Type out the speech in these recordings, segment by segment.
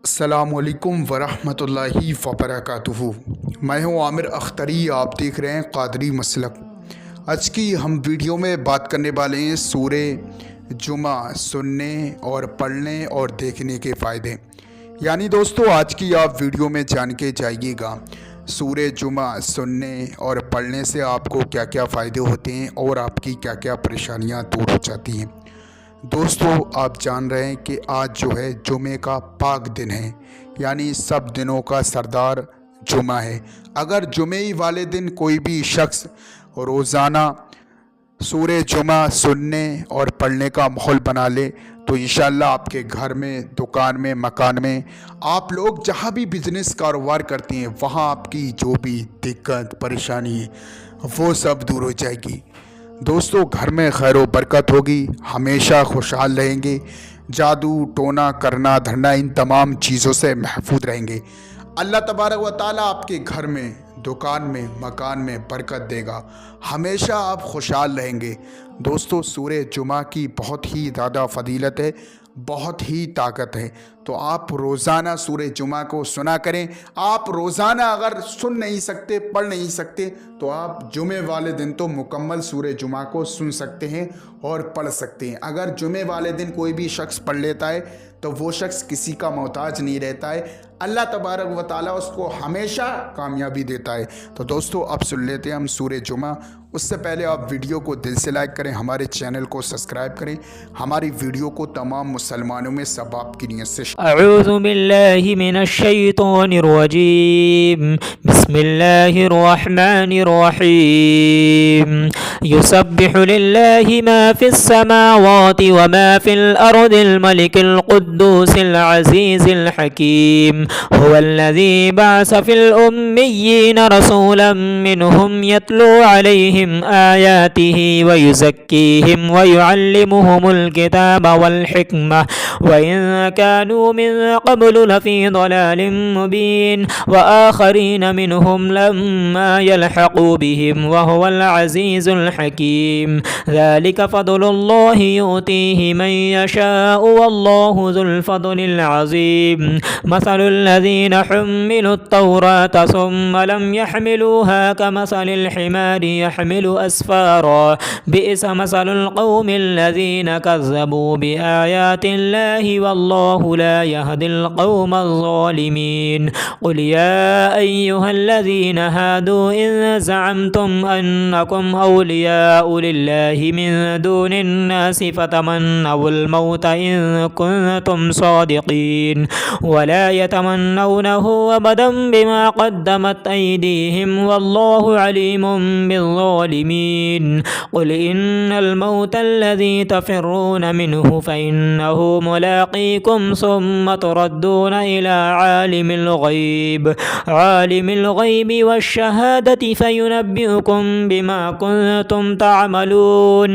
अस्सलामुअलैकुम वरहमतुल्लाहि वबरकातुहू। मैं हूं आमिर अख्तरी, आप देख रहे हैं कादरी मसलक। आज की हम वीडियो में बात करने वाले हैं सूरे जुमा सुनने और पढ़ने और देखने के फ़ायदे। यानी दोस्तों, आज की आप वीडियो में जान के जाइएगा सूरे जुमा सुनने और पढ़ने से आपको क्या क्या फ़ायदे होते हैं और आपकी क्या क्या परेशानियां दूर हो जाती हैं। दोस्तों, आप जान रहे हैं कि आज जो है जुमे का पाक दिन है, यानी सब दिनों का सरदार जुमा है। अगर जुमे ही वाले दिन कोई भी शख्स रोज़ाना सूरे जुमा सुनने और पढ़ने का माहौल बना ले तो इंशाल्लाह आपके घर में, दुकान में, मकान में, आप लोग जहाँ भी बिजनेस कारोबार करते हैं वहाँ आपकी जो भी दिक्कत परेशानी है वो सब दूर हो जाएगी। दोस्तों, घर में खैर व बरकत होगी, हमेशा खुशहाल रहेंगे, जादू टोना करना धरना इन तमाम चीज़ों से महफूज रहेंगे। अल्लाह तबारक व ताला आपके घर में, दुकान में, मकान में बरकत देगा, हमेशा आप खुशहाल रहेंगे। दोस्तों, सूरे जुमा की बहुत ही ज़्यादा फजीलत है, बहुत ही ताकत है। तो आप रोज़ाना सूरे जुमा को सुना करें। आप रोज़ाना अगर सुन नहीं सकते, पढ़ नहीं सकते, तो आप जुमे वाले दिन तो मुकम्मल सूरे जुमा को सुन सकते हैं और पढ़ सकते हैं। अगर जुमे वाले दिन कोई भी शख्स पढ़ लेता है तो वो शख्स किसी का मोहताज नहीं रहता है, अल्लाह तबारक व ताला उसको हमेशा कामयाबी देता है। तो दोस्तों, अब सुन लेते हैं हम सूरे जुमा। उससे पहले आप वीडियो को दिल से लाइक करें, हमारे चैनल को सब्सक्राइब करें, हमारी वीडियो को तमाम मुसलमानों में सबाब की नियत से अऊज़ु बिल्लाहि मिनश शैतानिर रजीम। बिस्मिल्लाहिर रहमानिर रहीम। युसब्बिहु लिल्लाहि मा फिस समावाति व मा फिल अर्दिल मलिकिल कुद्दूसिल अज़ीज़िल हकीम। हुवल्लज़ी बअस फिल उम्मिय्यीन रसूलन मिनहुम यत्लू अलैहिम आयातिहि व युज़क्कीहिम व युअल्लिमुहुमुल किताब वल हिकमह व इन कानू मिन क़ब्लु लफ़ी ज़लालिम मुबीन व आख़रीन मिनहुम लम्मा यल्हक़ू बिहिम व हुवल अज़ीज़ुल हकीम। ज़ालिक फ़ज़्लुल्लाहि युअतीहि मन यशाअु वल्लाहु ज़ुल फ़ज़्लिल अज़ीम। मसलुल लज़ीना हुम्मिलुत तौरात सुम्मा लम यहमिलूहा कमसलिल हिमारि यहमिलु अस्फ़ारा बि'सा मसलुल क़ौमिल लज़ीना कज़्ज़बू बिआयातिल्लाहि वल्लाहु ला यहदिल क़ौमज़ ज़ालिमीन। क़ुल या अय्युहल्लज़ीना हादू इन ज़अमतुम अन्नकुम औलियाउ लिल्लाहि मिन दूनिन नासि फ़तमन्नवुल मौत इन कुन्तुम सादिक़ीन वला यतमन्नौनहु अबदन बिमा क़द्दमत अयदीहिम वल्लाहु अलीमुम बिज़्ज़ालिमीन। क़ुल इन्नल मौतल्लज़ी तफ़िर्रून मिन्हु फ़इन्नहु मुलाक़ीकुम सुम्मा तुरद्दून इला आलिमिल ग़ैबि वश्शहादति फ़युनब्बिउकुम बिमा कुन्तुम तअमलून।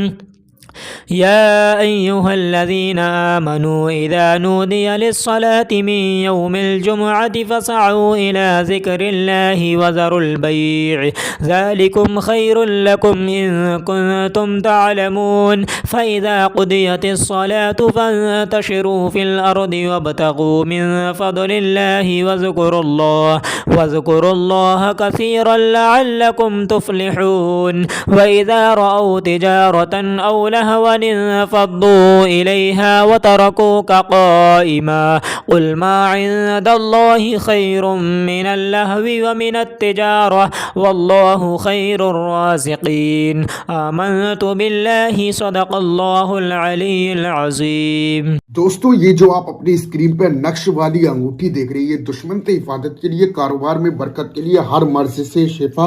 या अय्युहल्लज़ीना आमनू इज़ा नूदिया लिस्सलाति मिन यौमिल जुमुअति फ़सअू इला ज़िक्रिल्लाहि वज़रुल बैअ ज़ालिकुम खैरुल लकुम इन कुन्तुम तअलमून। फ़इज़ा क़ुदियतिस्सलातु फ़ंतशिरू फ़िल अर्दि वब्तग़ू मिन फ़ज़लिल्लाहि वज़्कुरुल्लाह कसीरन लअल्लकुम तुफ़्लिहून। वइज़ा रअऊ तिजारतन औ लहवन इंफ़द्दू इलैहा व तरकूक क़ाइमा क़ुल मा इंदल्लाहि खैरुम मिनल लहवी व मिनत तिजारा वल्लाहु खैरुर राज़िक़ीन। आमनतु बिल्लाहि सदक़ल्लाहुल अलीयुल अज़ीम। दोस्तों, ये जो आप अपनी स्क्रीन पर नक्श वाली अंगूठी देख रही है, दुश्मन से हिफाजत के लिए, कारोबार में बरकत के लिए, हर मर्ज से शिफा,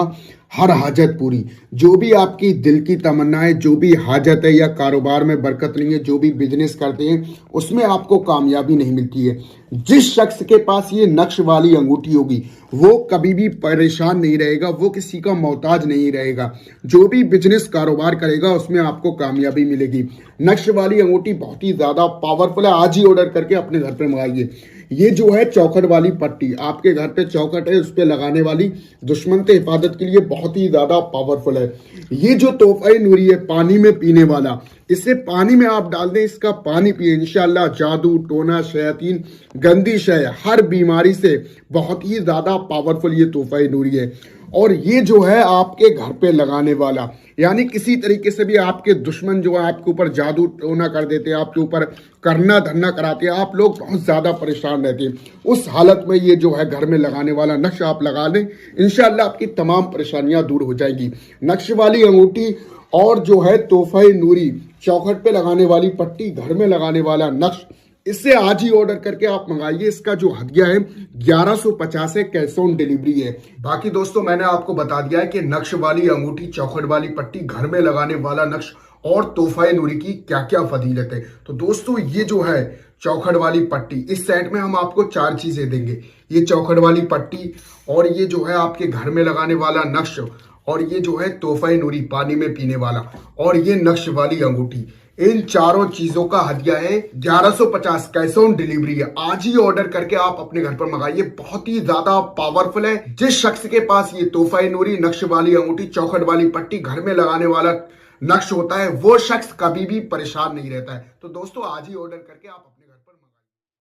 हर हाजत पूरी। जो भी आपकी दिल की तमन्ना है, जो भी हाजत है या कारोबार में बरकत नहीं है, जो भी बिजनेस करते हैं उसमें आपको कामयाबी नहीं मिलती है, जिस शख्स के पास ये नक्श वाली अंगूठी होगी वो कभी भी परेशान नहीं रहेगा, वो किसी का मोहताज नहीं रहेगा। जो भी बिजनेस कारोबार करेगा उसमें आपको कामयाबी मिलेगी। नक्श वाली अंगूठी बहुत ही ज़्यादा पावरफुल है, आज ही ऑर्डर करके अपने घर पर मंगाइए। ये जो है चौखट वाली पट्टी, आपके घर पे चौखट है उस पे लगाने वाली, दुश्मन से हिफाजत के लिए बहुत ही ज्यादा पावरफुल है। ये जो तोहफा नूरी है पानी में पीने वाला, इसे पानी में आप डाल दें, इसका पानी पिए, इंशाल्लाह जादू टोना शयातीन गंदी शय हर बीमारी से बहुत ही ज्यादा पावरफुल ये तोहफा नूरी है। और ये जो है आपके घर पे लगाने वाला, यानी किसी तरीके से भी आपके दुश्मन जो है आपके ऊपर जादू टोना कर देते हैं, आपके ऊपर करना धरना कराते हैं, आप लोग बहुत ज़्यादा परेशान रहते हैं, उस हालत में ये जो है घर में लगाने वाला नक्श आप लगा लें, इंशाल्लाह आपकी तमाम परेशानियां दूर हो जाएगी। नक्श वाली अंगूठी और जो है तोहफा नूरी, चौखट पे लगाने वाली पट्टी, घर में लगाने वाला नक्श, इससे आज ही ऑर्डर करके आप मंगाइए। इसका जो हदिया है 1150 है, कैश ऑन डिलीवरी है। बाकी दोस्तों मैंने आपको बता दिया है कि नक्श वाली अंगूठी, चौखट वाली पट्टी, घर में लगाने वाला नक्श और तोहफा नूरी की क्या क्या फजीलत है। तो दोस्तों ये जो है चौखट वाली पट्टी, इस सेट में हम आपको 4 चीजें देंगे। ये चौखट वाली पट्टी और ये जो है आपके घर में लगाने वाला नक्श और ये जो है तोहफा नूरी पानी में पीने वाला और ये नक्श वाली अंगूठी, इन चारों चीजों का हदिया है 1150, कैश ऑन डिलीवरी है। आज ही ऑर्डर करके आप अपने घर पर मंगाइए, बहुत ही ज्यादा पावरफुल है। जिस शख्स के पास ये तोहफा नूरी, नक्श वाली अंगूठी, चौखट वाली पट्टी, घर में लगाने वाला नक्श होता है, वो शख्स कभी भी परेशान नहीं रहता है। तो दोस्तों आज ही ऑर्डर करके आप अपने